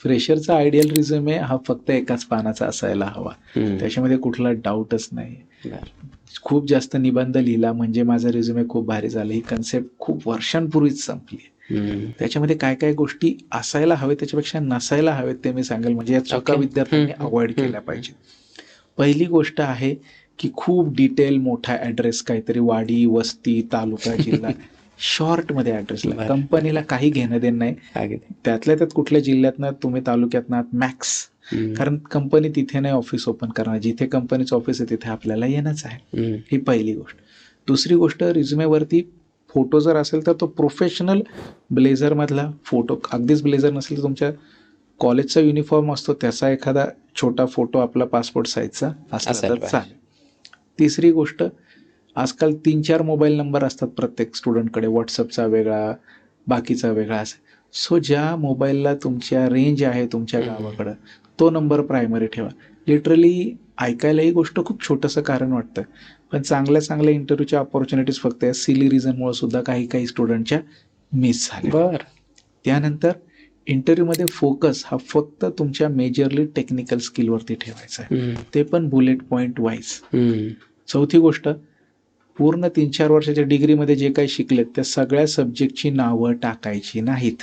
फ्रेशरचा ideal resume हा फक्त एकाच पानाचा असायला हवा, हम्म. त्याच्यामध्ये कुठला डाऊटच नाही. बरं. खूप जास्त निबंध लिहिला म्हणजे माझा रिझ्युमे खूप भारी झाला, ही कन्सेप्ट खूप वर्षांपूर्वीच संपली. हम्म. त्याच्यामध्ये काय काय गोष्टी असायला हवेत त्याच्यापेक्षा नसायला हवेत ते मी सांगेल, म्हणजे या चुका Okay. विद्यार्थ्यांनी हम्म, अवॉइड हम्म, केल्या पाहिजेत. पहिली गोष्ट आहे की खूप डिटेल मोठा ऍड्रेस, काहीतरी वाडी, वस्ती, तालुका, जिल्हा, शॉर्ट मध्ये ऍड्रेसला. बरं. कंपनीला काही घेणं देणं नाही अगदी. त्यातल्या त्यात कुठल्या जिल्ह्यातनं तुम्ही तालुक्यातनं मॅक्स, हम्म. कारण कंपनी तिथे नाही ऑफिस ओपन करणार, जिथे कंपनीचं ऑफिस आहे तिथे आपल्याला येणंच आहे. हम्म. ही पहिली गोष्ट. दुसरी गोष्ट, रिझ्युमेवरती फोटो जर असेल तर तो प्रोफेशनल ब्लेझर मधला फोटो, अगदीच ब्लेझर नसेल तर तुमच्या कॉलेजचा युनिफॉर्म असतो त्याचा एखादा छोटा फोटो आपला पासपोर्ट साईजचा असला असायला तर पाहिजे. चालेल. तिसरी गोष्ट, आजकाल 3-4 मोबाईल नंबर असतात प्रत्येक स्टुडंटकडे, व्हॉट्सअपचा वेगळा, बाकीचा वेगळा असेल. सो ज्या मोबाईलला तुमच्या रेंज आहे तुमच्या गावाकडं तो नंबर प्रायमरी ठेवा. लिटरली ऐकायला ही गोष्ट खूप छोटंसं कारण वाटतं, पण चांगल्या चांगल्या इंटरव्ह्यूच्या ऑपॉर्च्युनिटीज फक्त या सिली रिझनमुळे सुद्धा काही काही स्टुडंटच्या मिस झाल्या. बर. त्यानंतर इंटरव्ह्यूमध्ये फोकस हा फक्त तुमच्या मेजरली टेक्निकल स्किलवरती ठेवायचा आहे, हम्म. ते पण बुलेट पॉईंट वाईज. हम्म. चौथी गोष्ट, पूर्ण 3-4 वर्षाच्या डिग्रीमध्ये जे काही शिकलेत त्या सगळ्या सब्जेक्टची नावं टाकायची नाहीत.